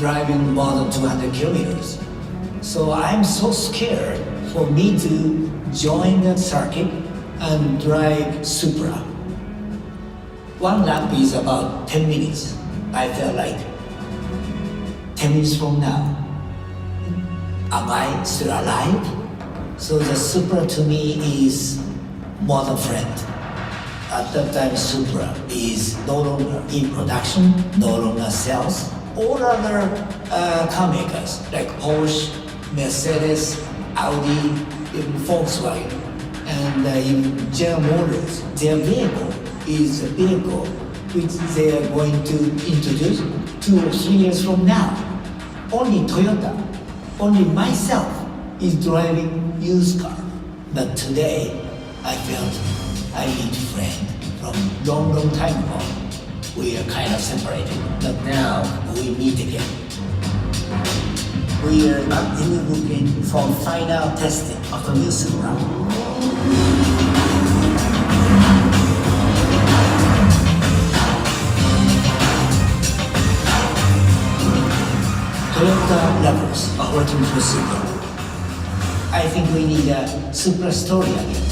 driving more than 200 kilometers. So I'm so scared for me to join the circuit and drive Supra. One lap is about 10 minutes. I felt like 10 minutes from now, am I still alive? So the Supra to me is more than friend. At that time, Supra is no longer in production, no longer sells. All other car makers like Porsche, Mercedes, Audi, even Volkswagen, and even General Motors, their vehicle is a vehicle which they are going to introduce 2 or 3 years from now. Only Toyota, only myself is driving used car. But today, I felt I need a friend from long time ago. We are kind of separated, but now we meet again. We are actively looking for final testing of the new Supra. Toyota lovers are working for Supra. I think we need a Supra story again.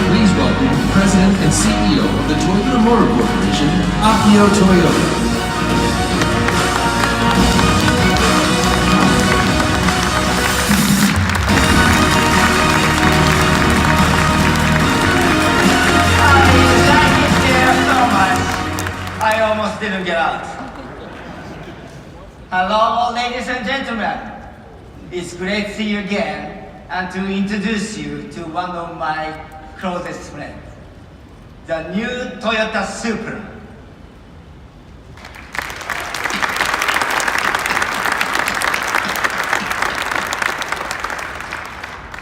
Please welcome President and CEO of the Toyota Motor Corporation, Akio Toyoda. I almost didn't get out. Hello, ladies and gentlemen. It's great to see you again and to introduce you to one of my closest friends, the new Toyota Supra.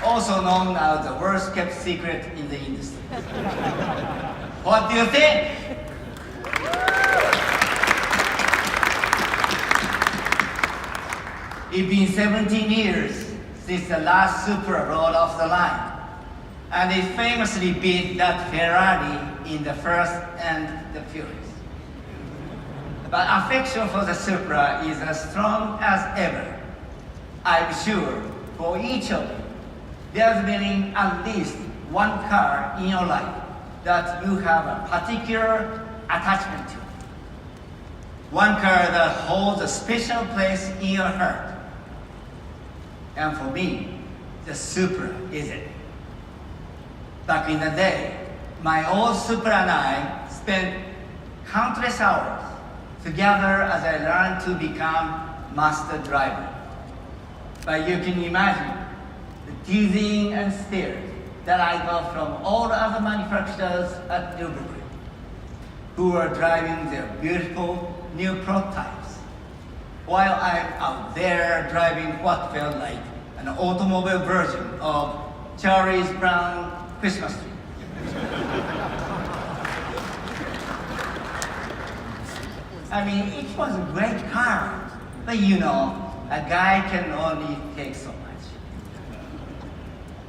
Also known as the worst kept secret in the industry. What do you think? It's been 17 years since the last Supra rolled off the line, and it famously beat that Ferrari in the First and the Furious. But affection for the Supra is as strong as ever. I'm sure for each of you, there's been at least one car in your life that you have a particular attachment to. One car that holds a special place in your heart. And for me, the Supra is it. Back in the day, my old Supra and I spent countless hours together as I learned to become master driver. But you can imagine the teasing and stares that I got from all the other manufacturers at Nürburgring, who were driving their beautiful new prototypes, while I'm out there driving what felt like an automobile version of Charlie Brown Christmas tree. I mean, it was a great car, but you know, a guy can only take so much.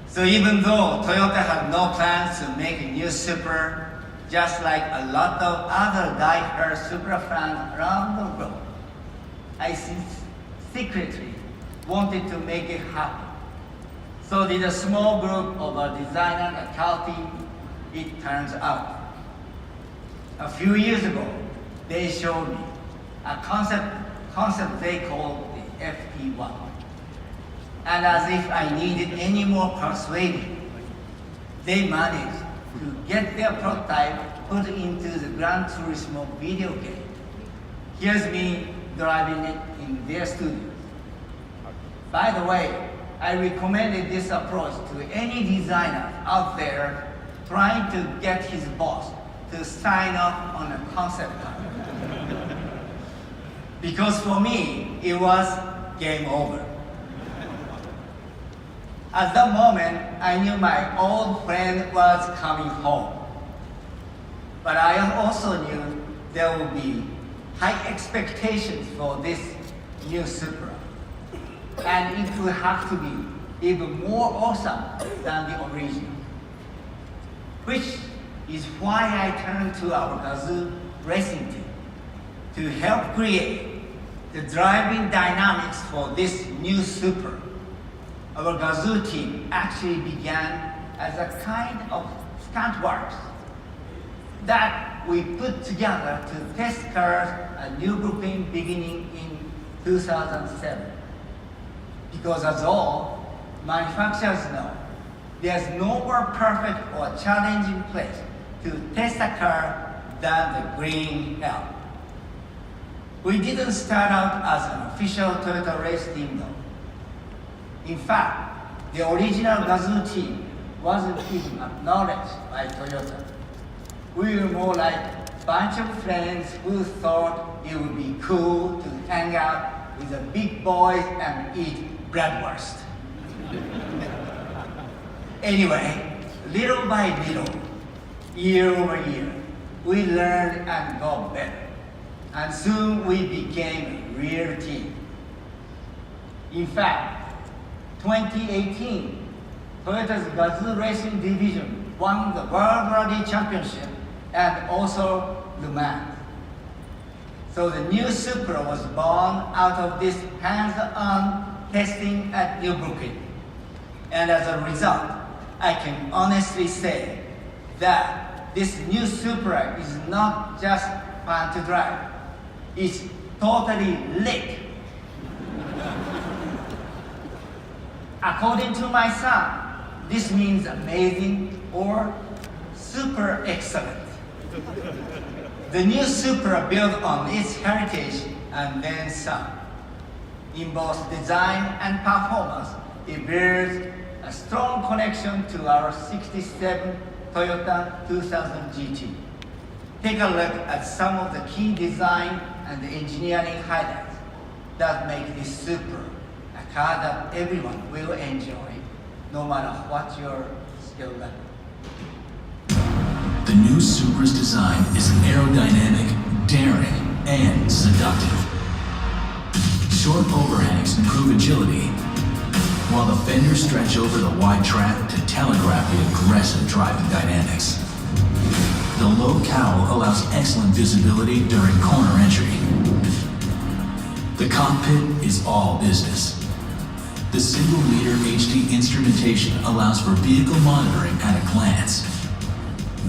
So even though Toyota had no plans to make a new Supra, just like a lot of other die-hard Supra fans around the world, I secretly wanted to make it happen. So did a small group of a designer and car team, it turns out. A few years ago, they showed me a concept they call the FP1. And as if I needed any more persuading, they managed to get their prototype put into the Gran Turismo video game. Here's me driving it in their studio. By the way, I recommended this approach to any designer out there trying to get his boss to sign off on a concept car. Because for me, it was game over. At that moment, I knew my old friend was coming home. But I also knew there would be high expectations for this new Supra. And it would have to be even more awesome than the original. Which is why I turned to our Gazoo racing team to help create the driving dynamics for this new Supra. Our Gazoo team actually began as a kind of stunt works that we put together to test cars at Nürburgring beginning in 2007. Because as all manufacturers know, there's no more perfect or challenging place to test a car than the green hell. We didn't start out as an official Toyota race team though. In fact, the original Gazoo team wasn't even acknowledged by Toyota. We were more like a bunch of friends who thought it would be cool to hang out with the big boys and eat bratwurst. Anyway, little by little, year over year, we learned and got better. And soon we became a real team. In fact, 2018, Toyota's Gazoo Racing Division won the World Rally Championship and also Le Mans. So the new Supra was born out of this hands-on testing at Nürburgring. And as a result, I can honestly say that this new Supra is not just fun to drive. It's totally lit. According to my son, this means amazing or super excellent. The new Supra built on its heritage and then some. In both design and performance, it bears a strong connection to our 67 Toyota 2000 GT. Take a look at some of the key design and engineering highlights that make this Supra a car that everyone will enjoy, no matter what your skill level. The new Supra's design is aerodynamic, daring, and seductive. Short overhangs improve agility, while the fenders stretch over the wide track to telegraph the aggressive driving dynamics. The low cowl allows excellent visibility during corner entry. The cockpit is all business. The single-meter HD instrumentation allows for vehicle monitoring at a glance.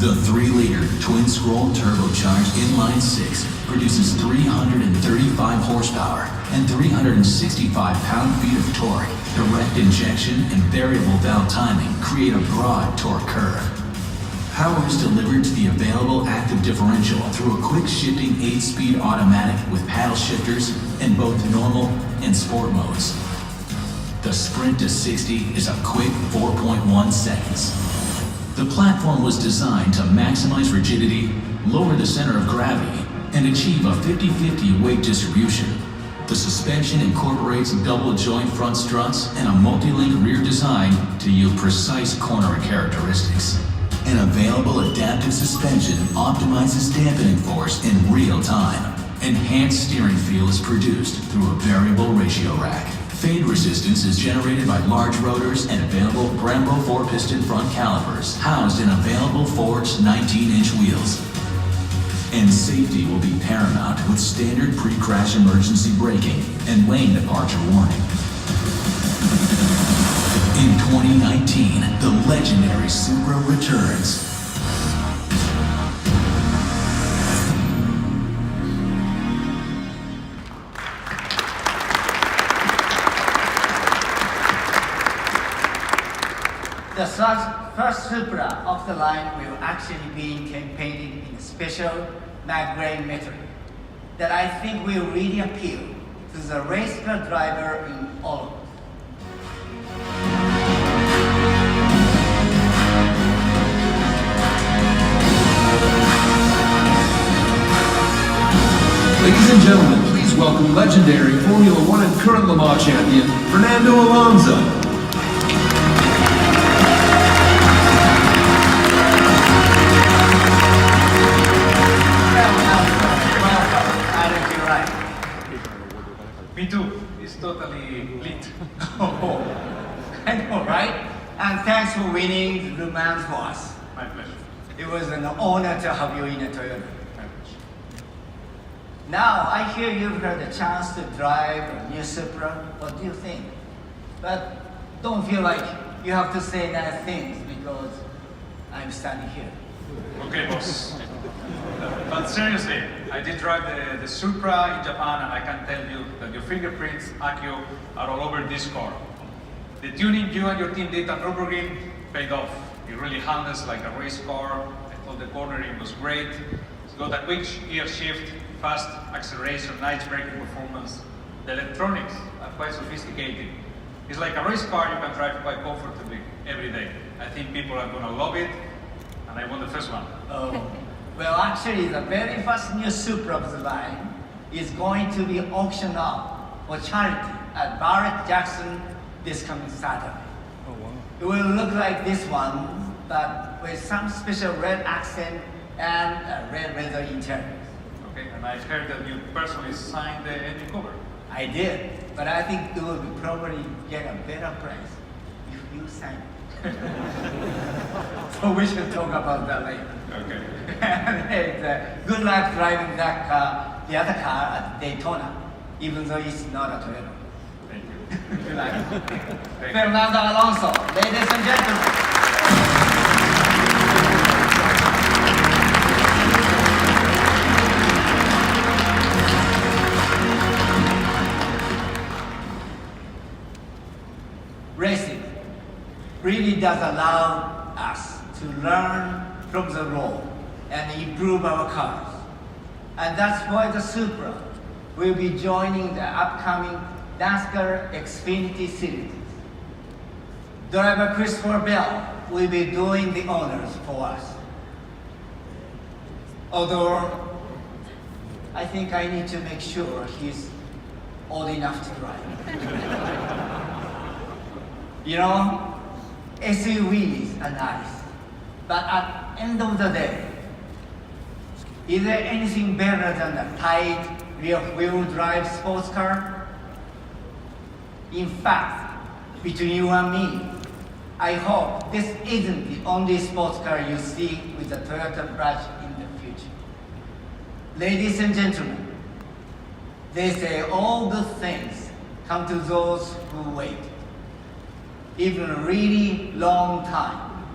The 3-liter twin-scroll turbocharged inline-6 produces 335 horsepower and 365 pound-feet of torque. Direct injection and variable valve timing create a broad torque curve. Power is delivered to the available active differential through a quick-shifting 8-speed automatic with paddle shifters in both normal and sport modes. The sprint to 60 is a quick 4.1 seconds. The platform was designed to maximize rigidity, lower the center of gravity, and achieve a 50-50 weight distribution. The suspension incorporates double joint front struts and a multi-link rear design to yield precise cornering characteristics. An available adaptive suspension optimizes dampening force in real time. Enhanced steering feel is produced through a variable ratio rack. Fade resistance is generated by large rotors and available Brembo 4-piston front calipers housed in available forged 19-inch wheels. And safety will be paramount with standard pre-crash emergency braking and lane departure warning. In 2019, the legendary Supra returns. The first Supra of the line will actually be campaigning in a special mag grain metal that I think will really appeal to the race car driver in all of us. Ladies and gentlemen, please welcome legendary Formula One and current Le Mans champion, Fernando Alonso. Welcome. I think you're right. Me too. It's totally lit. Oh, I know, right? And thanks for winning the Le Mans for us. My pleasure. It was an honor to have you in a Toyota. My pleasure. Now, I hear you've had a chance to drive a new Supra. What do you think? But don't feel like you have to say nice things because I'm standing here. Okay, boss. But seriously, I did drive the Supra in Japan, and I can tell you that your fingerprints, Akio, are all over this car. The tuning you and your team did at Nürburgring paid off. It really handles like a race car. I thought the cornering was great. It's got a quick gear shift, fast acceleration, nice braking performance. The electronics are quite sophisticated. It's like a race car you can drive quite comfortably every day. I think people are gonna love it, and I want the first one. Oh, well, actually, the very first new Supra of the line is going to be auctioned off for charity at Barrett Jackson this coming Saturday. Oh, wow. It will look like this one, but with some special red accent and a red leather interior. Okay, and I heard that you personally signed the engine cover. I did, but I think you will probably get a better price if you sign it. So we should talk about that later. Okay. And, good luck driving that car, the other car at Daytona, even though it's not a Toyota. Thank you. Good luck. Thank you. Fernando Alonso, ladies and gentlemen. Racing really does allow us to learn from the road and improve our cars. And that's why the Supra will be joining the upcoming NASCAR Xfinity Series. Driver Christopher Bell will be doing the honors for us. Although, I think I need to make sure he's old enough to drive. You know, SUVs are nice, but at the end of the day, is there anything better than a tight rear-wheel drive sports car? In fact, between you and me, I hope this isn't the only sports car you see with a Toyota badge in the future. Ladies and gentlemen, they say all good things come to those who wait, even a really long time.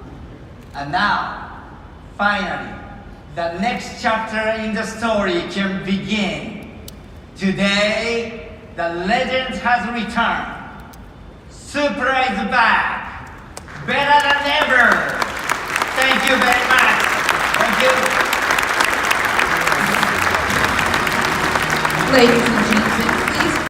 And now, finally, the next chapter in the story can begin. Today, the legend has returned. Supra is back, better than ever. Thank you very much. Thank you. Ladies and